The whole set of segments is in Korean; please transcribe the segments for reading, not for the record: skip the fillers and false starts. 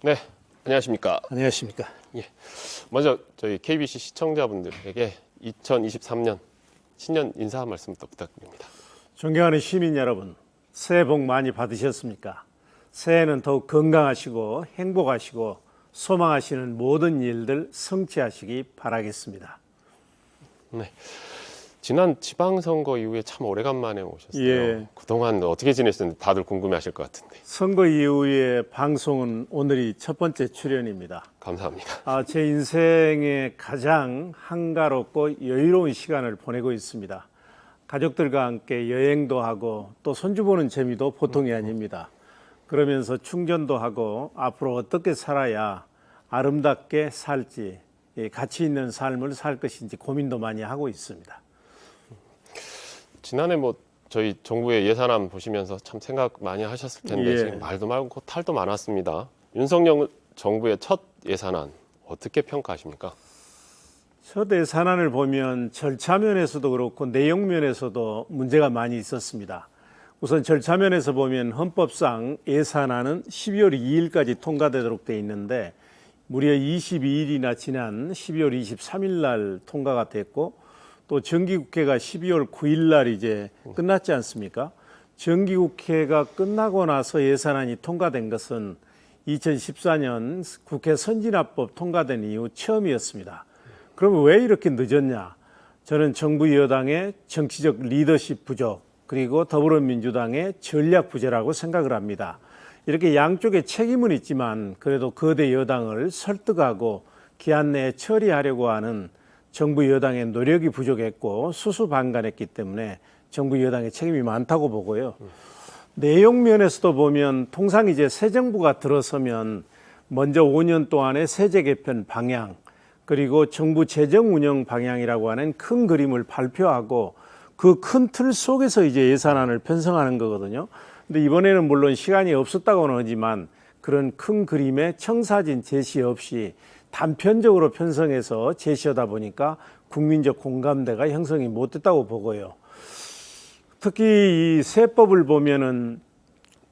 네, 안녕하십니까. 안녕하십니까. 예, 먼저 저희 KBC 시청자분들에게 2023년 신년 인사 한 말씀 더 부탁드립니다. 존경하는 시민 여러분, 새해 복 많이 받으셨습니까? 새해는 더욱 건강하시고 행복하시고 소망하시는 모든 일들 성취하시기 바라겠습니다. 네, 지난 지방선거 이후에 참 오래간만에 오셨어요. 예. 그동안 어떻게 지내셨는지 다들 궁금해하실 것 같은데. 선거 이후의 방송은 오늘이 첫 번째 출연입니다. 감사합니다. 제 인생의 가장 한가롭고 여유로운 시간을 보내고 있습니다. 가족들과 함께 여행도 하고 또 손주 보는 재미도 보통이 아닙니다. 그러면서 충전도 하고 앞으로 어떻게 살아야 아름답게 살지, 가치 있는 삶을 살 것인지 고민도 많이 하고 있습니다. 지난해 저희 정부의 예산안 보시면서 참 생각 많이 하셨을 텐데 예. 지금 말도 많고 탈도 많았습니다. 윤석열 정부의 첫 예산안 어떻게 평가하십니까? 첫 예산안을 보면 절차 면에서도 그렇고 내용 면에서도 문제가 많이 있었습니다. 우선 절차 면에서 보면 헌법상 예산안은 12월 2일까지 통과되도록 돼 있는데 무려 22일이나 지난 12월 23일 날 통과가 됐고 또 정기국회가 12월 9일 날 이제 끝났지 않습니까? 정기국회가 끝나고 나서 예산안이 통과된 것은 2014년 국회 선진화법 통과된 이후 처음이었습니다. 그러면 왜 이렇게 늦었냐? 저는 정부 여당의 정치적 리더십 부족 그리고 더불어민주당의 전략 부재라고 생각을 합니다. 이렇게 양쪽에 책임은 있지만 그래도 거대 여당을 설득하고 기한 내에 처리하려고 하는 정부 여당의 노력이 부족했고 수수방관했기 때문에 정부 여당의 책임이 많다고 보고요. 내용 면에서도 보면 통상 이제 새 정부가 들어서면 먼저 5년 동안의 세제 개편 방향 그리고 정부 재정 운영 방향이라고 하는 큰 그림을 발표하고 그 큰 틀 속에서 이제 예산안을 편성하는 거거든요. 근데 이번에는 물론 시간이 없었다고는 하지만 그런 큰 그림의 청사진 제시 없이 단편적으로 편성해서 제시하다 보니까 국민적 공감대가 형성이 못됐다고 보고요. 특히 이 세법을 보면은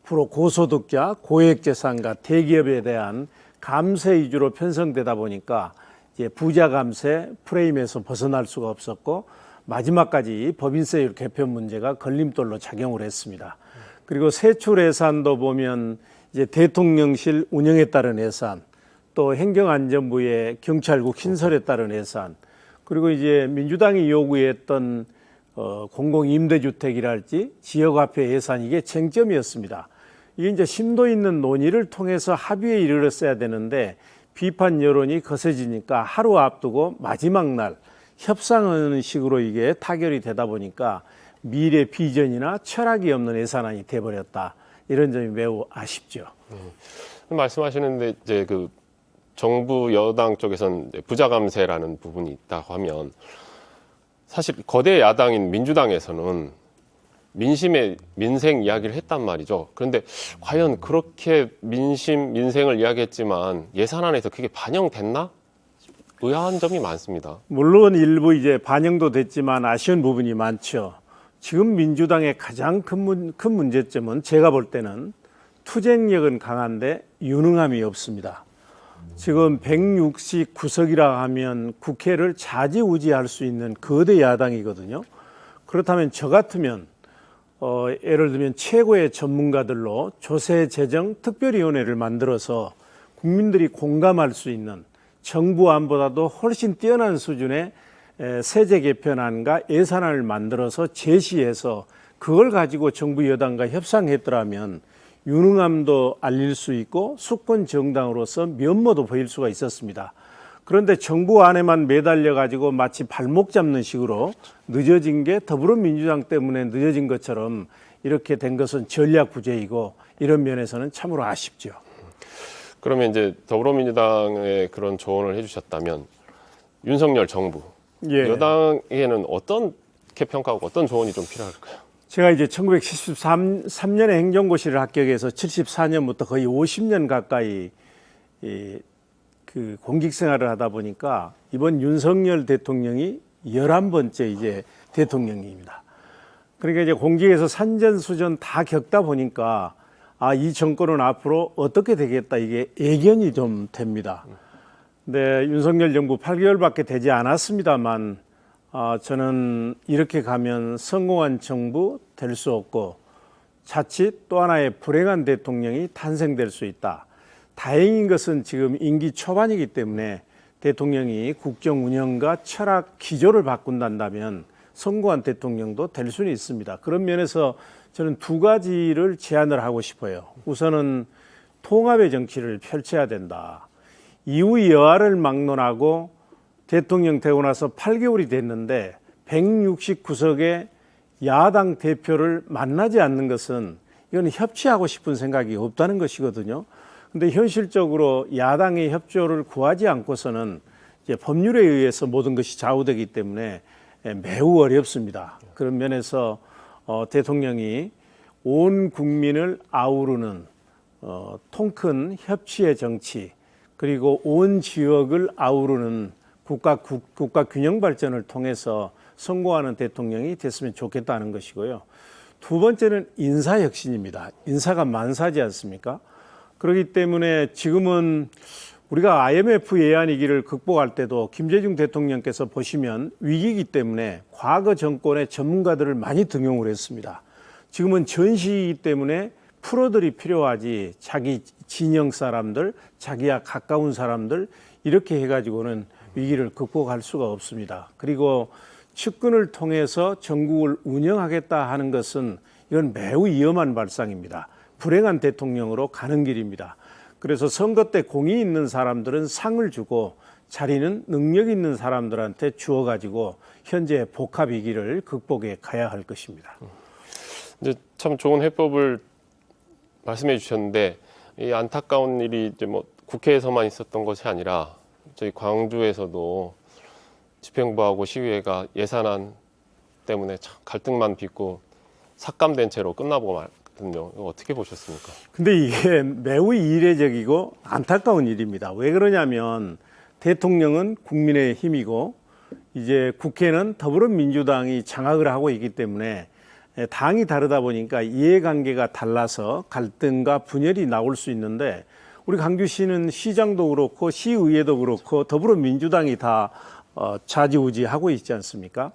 프로 고소득자, 고액재산가, 대기업에 대한 감세 위주로 편성되다 보니까 이제 부자 감세 프레임에서 벗어날 수가 없었고 마지막까지 법인세율 개편 문제가 걸림돌로 작용을 했습니다. 그리고 세출 예산도 보면 이제 대통령실 운영에 따른 예산, 또 행정안전부의 경찰국 신설에 따른 예산, 그리고 이제 민주당이 요구했던 공공임대주택이랄지 지역화폐 예산 이게 쟁점이었습니다. 이게 이제 심도 있는 논의를 통해서 합의에 이르렀어야 되는데 비판 여론이 거세지니까 하루 앞두고 마지막 날 협상하는 식으로 이게 타결이 되다 보니까 미래 비전이나 철학이 없는 예산안이 돼버렸다. 이런 점이 매우 아쉽죠. 말씀하시는데 이제 그 정부 여당 쪽에서는 부자 감세라는 부분이 있다고 하면 사실 거대 야당인 민주당에서는 민생 이야기를 했단 말이죠. 그런데 과연 그렇게 민생을 이야기했지만 예산안에서 그게 반영됐나? 의아한 점이 많습니다. 물론 일부 이제 반영도 됐지만 아쉬운 부분이 많죠. 지금 민주당의 가장 큰 문제점은 제가 볼 때는 투쟁력은 강한데 유능함이 없습니다. 지금 169석이라 하면 국회를 좌지우지할 수 있는 거대 야당이거든요. 그렇다면 저 같으면 예를 들면 최고의 전문가들로 조세재정특별위원회를 만들어서 국민들이 공감할 수 있는 정부안보다도 훨씬 뛰어난 수준의 세제 개편안과 예산안을 만들어서 제시해서 그걸 가지고 정부 여당과 협상했더라면 유능함도 알릴 수 있고 수권 정당으로서 면모도 보일 수가 있었습니다. 그런데 정부 안에만 매달려 가지고 마치 발목 잡는 식으로 늦어진 게 더불어민주당 때문에 늦어진 것처럼 이렇게 된 것은 전략 부재이고 이런 면에서는 참으로 아쉽죠. 그러면 이제 더불어민주당의 그런 조언을 해주셨다면 윤석열 정부 여당에는 어떻게 평가하고 어떤 조언이 좀 필요할까요? 제가 이제 1973년에 행정고시를 합격해서 74년부터 거의 50년 가까이 그 공직 생활을 하다 보니까 이번 윤석열 대통령이 11번째 이제 대통령입니다. 그러니까 이제 공직에서 산전수전 다 겪다 보니까 이 정권은 앞으로 어떻게 되겠다 이게 예견이 좀 됩니다. 근데 윤석열 정부 8개월밖에 되지 않았습니다만 저는 이렇게 가면 성공한 정부 될 수 없고 자칫 또 하나의 불행한 대통령이 탄생될 수 있다. 다행인 것은 지금 임기 초반이기 때문에 대통령이 국정 운영과 철학 기조를 바꾼다면 성공한 대통령도 될 수는 있습니다. 그런 면에서 저는 두 가지를 제안을 하고 싶어요. 우선은 통합의 정치를 펼쳐야 된다. 이후 여하를 막론하고 대통령 되고 나서 8개월이 됐는데 169석의 야당 대표를 만나지 않는 것은 이건 협치하고 싶은 생각이 없다는 것이거든요. 근데 현실적으로 야당의 협조를 구하지 않고서는 이제 법률에 의해서 모든 것이 좌우되기 때문에 매우 어렵습니다. 그런 면에서 대통령이 온 국민을 아우르는 통큰 협치의 정치 그리고 온 지역을 아우르는 국가 균형 발전을 통해서 성공하는 대통령이 됐으면 좋겠다는 것이고요. 두 번째는 인사혁신입니다. 인사가 만사지 않습니까? 그렇기 때문에 지금은 우리가 IMF 예안위기를 극복할 때도 김대중 대통령께서 보시면 위기이기 때문에 과거 정권의 전문가들을 많이 등용을 했습니다. 지금은 전시이기 때문에 프로들이 필요하지 자기 진영 사람들, 자기와 가까운 사람들 이렇게 해가지고는 위기를 극복할 수가 없습니다. 그리고 측근을 통해서 전국을 운영하겠다 하는 것은 이건 매우 위험한 발상입니다. 불행한 대통령으로 가는 길입니다. 그래서 선거 때 공이 있는 사람들은 상을 주고 자리는 능력 있는 사람들한테 주어가지고 현재 복합 위기를 극복해 가야 할 것입니다. 이제 참 좋은 해법을 말씀해 주셨는데 이 안타까운 일이 이제 뭐 국회에서만 있었던 것이 아니라 저희 광주에서도 집행부하고 시의회가 예산안 때문에 참 갈등만 빚고 삭감된 채로 끝나고 말거든요. 이거 어떻게 보셨습니까? 근데 이게 매우 이례적이고 안타까운 일입니다. 왜 그러냐면 대통령은 국민의 힘이고 이제 국회는 더불어민주당이 장악을 하고 있기 때문에 당이 다르다 보니까 이해관계가 달라서 갈등과 분열이 나올 수 있는데 우리 광주시는 시장도 그렇고 시의회도 그렇고 더불어민주당이 다 좌지우지하고 있지 않습니까?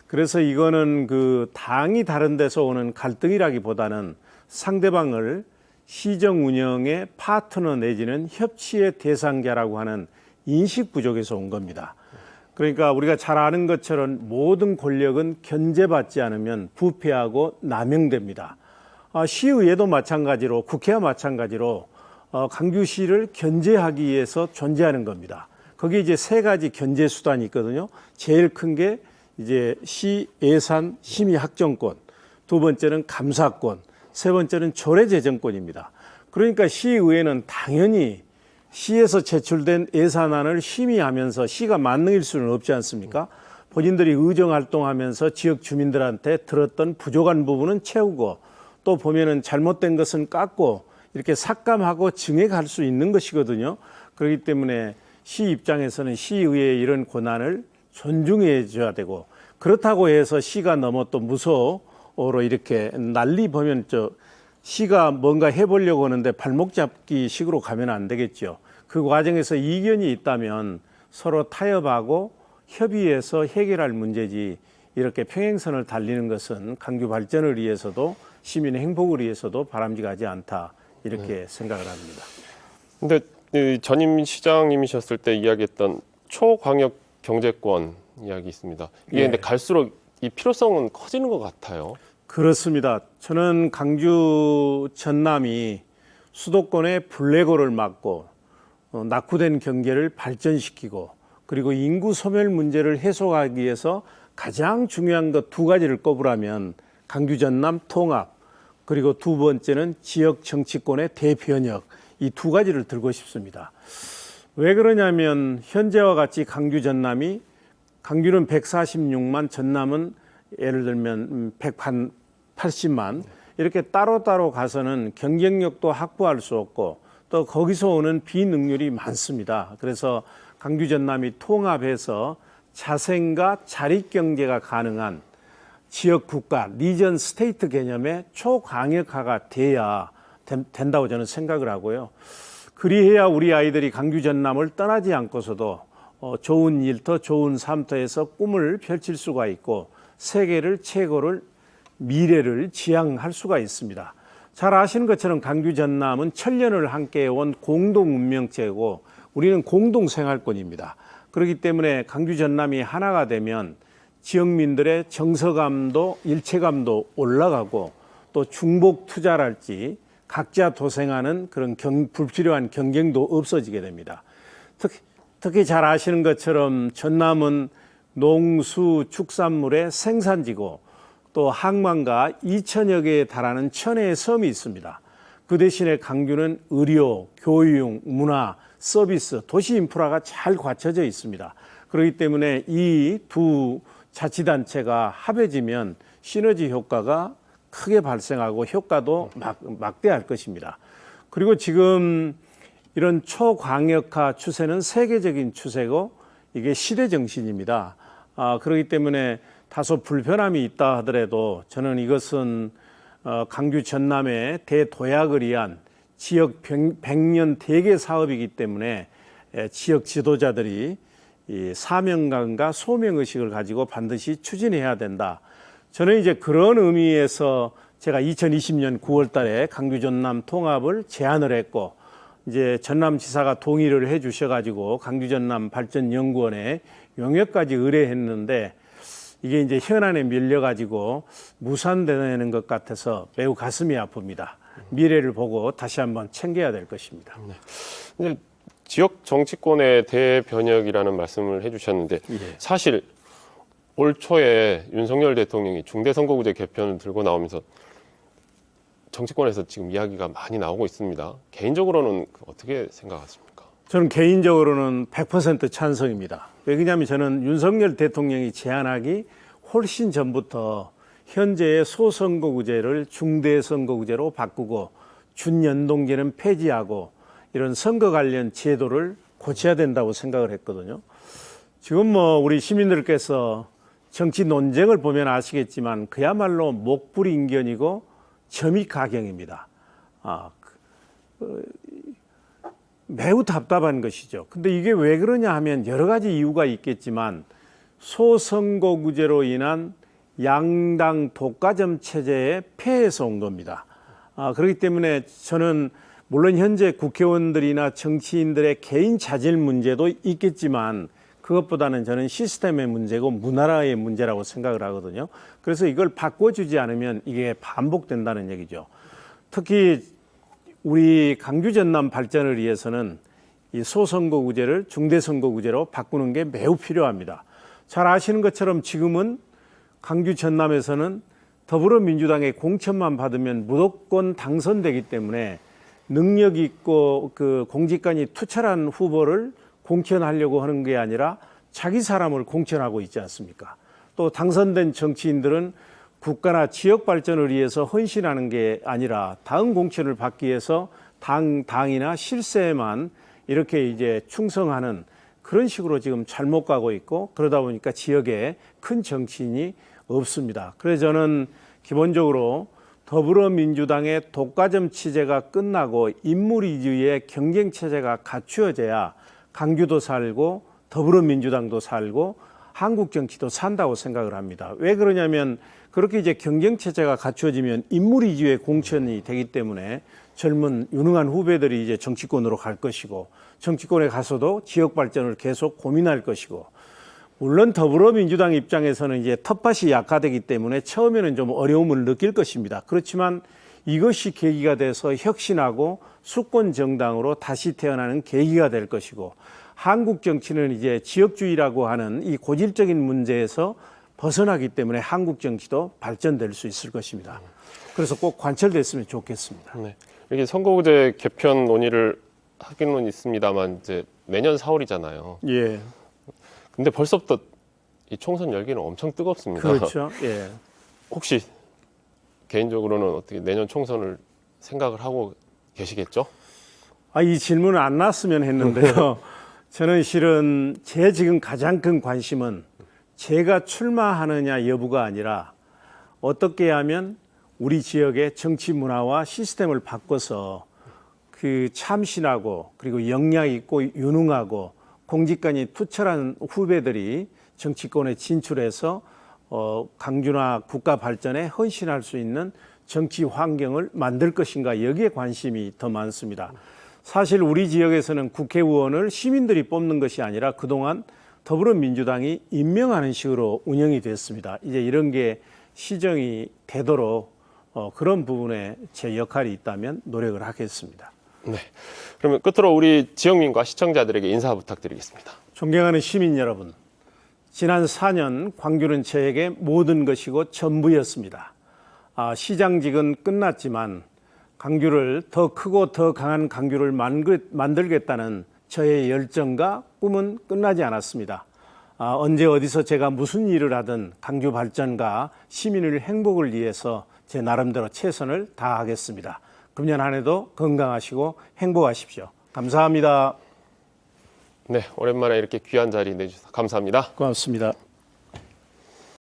그래서 이거는 그 당이 다른 데서 오는 갈등이라기보다는 상대방을 시정 운영의 파트너 내지는 협치의 대상자라고 하는 인식 부족에서 온 겁니다. 그러니까 우리가 잘 아는 것처럼 모든 권력은 견제받지 않으면 부패하고 남용됩니다. 시의회도 마찬가지로 국회와 마찬가지로 광주시를 견제하기 위해서 존재하는 겁니다. 거기에 이제 세 가지 견제 수단이 있거든요. 제일 큰 게 이제 시 예산 심의 확정권, 두 번째는 감사권, 세 번째는 조례재정권입니다. 그러니까 시의회는 당연히 시에서 제출된 예산안을 심의하면서 시가 만능일 수는 없지 않습니까? 본인들이 의정활동하면서 지역 주민들한테 들었던 부족한 부분은 채우고 또 보면은 잘못된 것은 깎고 이렇게 삭감하고 증액할 수 있는 것이거든요. 그렇기 때문에 시 입장에서는 시의회의 이런 권한을 존중해 줘야 되고 그렇다고 해서 시가 너무 또 무소로 이렇게 난리 보면 시가 뭔가 해보려고 하는데 발목 잡기 식으로 가면 안 되겠죠. 그 과정에서 이견이 있다면 서로 타협하고 협의해서 해결할 문제지 이렇게 평행선을 달리는 것은 광주 발전을 위해서도 시민의 행복을 위해서도 바람직하지 않다 이렇게 생각을 합니다. 근데 전임 시장님이셨을 때 이야기했던 초광역 경제권 이야기 있습니다. 이게 근데 갈수록 이 필요성은 커지는 것 같아요. 그렇습니다. 저는 광주 전남이 수도권의 블랙홀을 막고 낙후된 경제를 발전시키고 그리고 인구 소멸 문제를 해소하기 위해서 가장 중요한 것 두 가지를 꼽으라면 광주 전남 통합 그리고 두 번째는 지역 정치권의 대변혁 이 두 가지를 들고 싶습니다. 왜 그러냐면 현재와 같이 광주 전남이 광주는 146만 전남은 예를 들면 180만 이렇게 따로따로 가서는 경쟁력도 확보할 수 없고 또 거기서 오는 비능률이 많습니다. 그래서 광주 전남이 통합해서 자생과 자립경제가 가능한 지역 국가, 리전 스테이트 개념의 초광역화가 돼야 된다고 저는 생각을 하고요. 그리해야 우리 아이들이 강규 전남을 떠나지 않고서도 좋은 일터, 좋은 삶터에서 꿈을 펼칠 수가 있고 세계를 최고를 미래를 지향할 수가 있습니다. 잘 아시는 것처럼 강규 전남은 천년을 함께 해온 공동 운명체고 우리는 공동 생활권입니다. 그렇기 때문에 강규 전남이 하나가 되면 지역민들의 정서감도 일체감도 올라가고 또 중복 투자랄지 각자 도생하는 그런 불필요한 경쟁도 없어지게 됩니다. 특히 잘 아시는 것처럼 전남은 농수 축산물의 생산지고 또 항만가 2천여 개에 달하는 천혜의 섬이 있습니다. 그 대신에 강규는 의료, 교육, 문화, 서비스, 도시 인프라가 잘 갖춰져 있습니다. 그렇기 때문에 이 두 자치단체가 합해지면 시너지 효과가 크게 발생하고 효과도 막대할 것입니다. 그리고 지금 이런 초광역화 추세는 세계적인 추세고 이게 시대 정신입니다. 그렇기 때문에 다소 불편함이 있다 하더라도 저는 이것은 강규 전남의 대도약을 위한 지역 100년 대계 사업이기 때문에 지역 지도자들이 이 사명감과 소명의식을 가지고 반드시 추진해야 된다. 저는 이제 그런 의미에서 제가 2020년 9월 달에 강규 전남 통합을 제안을 했고 이제 전남지사가 동의를 해 주셔가지고 강규 전남 발전연구원에 용역까지 의뢰했는데 이게 이제 현안에 밀려가지고 무산되는 것 같아서 매우 가슴이 아픕니다. 미래를 보고 다시 한번 챙겨야 될 것입니다. 네. 지역 정치권의 대변혁이라는 말씀을 해주셨는데 사실 올 초에 윤석열 대통령이 중대선거구제 개편을 들고 나오면서 정치권에서 지금 이야기가 많이 나오고 있습니다. 개인적으로는 어떻게 생각하십니까? 저는 개인적으로는 100% 찬성입니다. 왜냐하면 저는 윤석열 대통령이 제안하기 훨씬 전부터 현재의 소선거구제를 중대선거구제로 바꾸고 준연동제는 폐지하고 이런 선거 관련 제도를 고쳐야 된다고 생각을 했거든요. 지금 우리 시민들께서 정치 논쟁을 보면 아시겠지만 그야말로 목불인견이고 점입가경입니다. 매우 답답한 것이죠. 근데 이게 왜 그러냐 하면 여러 가지 이유가 있겠지만 소선거구제로 인한 양당 독과점 체제의 폐해에서 온 겁니다. 그렇기 때문에 저는 물론 현재 국회의원들이나 정치인들의 개인 자질 문제도 있겠지만 그것보다는 저는 시스템의 문제고 문화라의 문제라고 생각을 하거든요. 그래서 이걸 바꿔주지 않으면 이게 반복된다는 얘기죠. 특히 우리 강규 전남 발전을 위해서는 이 소선거구제를 중대선거구제로 바꾸는 게 매우 필요합니다. 잘 아시는 것처럼 지금은 강규 전남에서는 더불어민주당의 공천만 받으면 무조건 당선되기 때문에 능력 있고 그 공직관이 투철한 후보를 공천하려고 하는 게 아니라 자기 사람을 공천하고 있지 않습니까? 또 당선된 정치인들은 국가나 지역 발전을 위해서 헌신하는 게 아니라 다음 공천을 받기 위해서 당이나 실세에만 이렇게 이제 충성하는 그런 식으로 지금 잘못 가고 있고 그러다 보니까 지역에 큰 정치인이 없습니다. 그래서 저는 기본적으로 더불어민주당의 독과점 취재가 끝나고 인물위주의 경쟁체제가 갖추어져야 강규도 살고 더불어민주당도 살고 한국 정치도 산다고 생각을 합니다. 왜 그러냐면 그렇게 이제 경쟁체제가 갖추어지면 인물위주의 공천이 되기 때문에 젊은 유능한 후배들이 이제 정치권으로 갈 것이고 정치권에 가서도 지역 발전을 계속 고민할 것이고 물론 더불어민주당 입장에서는 이제 텃밭이 약화되기 때문에 처음에는 좀 어려움을 느낄 것입니다. 그렇지만 이것이 계기가 돼서 혁신하고 수권 정당으로 다시 태어나는 계기가 될 것이고 한국 정치는 이제 지역주의라고 하는 이 고질적인 문제에서 벗어나기 때문에 한국 정치도 발전될 수 있을 것입니다. 그래서 꼭 관철됐으면 좋겠습니다. 네. 이렇게 선거구제 개편 논의를 하기는 있습니다만 이제 내년 4월이잖아요. 예. 근데 벌써부터 이 총선 열기는 엄청 뜨겁습니다. 그렇죠. 예. 혹시 개인적으로는 어떻게 내년 총선을 생각을 하고 계시겠죠? 이 질문은 안 났으면 했는데요. 저는 실은 제 지금 가장 큰 관심은 제가 출마하느냐 여부가 아니라 어떻게 하면 우리 지역의 정치 문화와 시스템을 바꿔서 그 참신하고 그리고 역량 있고 유능하고 공직관이 투철한 후배들이 정치권에 진출해서 강주나 국가 발전에 헌신할 수 있는 정치 환경을 만들 것인가, 여기에 관심이 더 많습니다. 사실 우리 지역에서는 국회의원을 시민들이 뽑는 것이 아니라 그동안 더불어민주당이 임명하는 식으로 운영이 됐습니다. 이제 이런 게 시정이 되도록 그런 부분에 제 역할이 있다면 노력을 하겠습니다. 네. 그러면 끝으로 우리 지역민과 시청자들에게 인사 부탁드리겠습니다. 존경하는 시민 여러분, 지난 4년 광주는 저에게 모든 것이고 전부였습니다. 시장직은 끝났지만 광주를 더 크고 더 강한 광주를 만들겠다는 저의 열정과 꿈은 끝나지 않았습니다. 언제 어디서 제가 무슨 일을 하든 광주 발전과 시민의 행복을 위해서 제 나름대로 최선을 다하겠습니다. 금년 한 해도 건강하시고 행복하십시오. 감사합니다. 네, 오랜만에 이렇게 귀한 자리 내주셔서 감사합니다. 고맙습니다.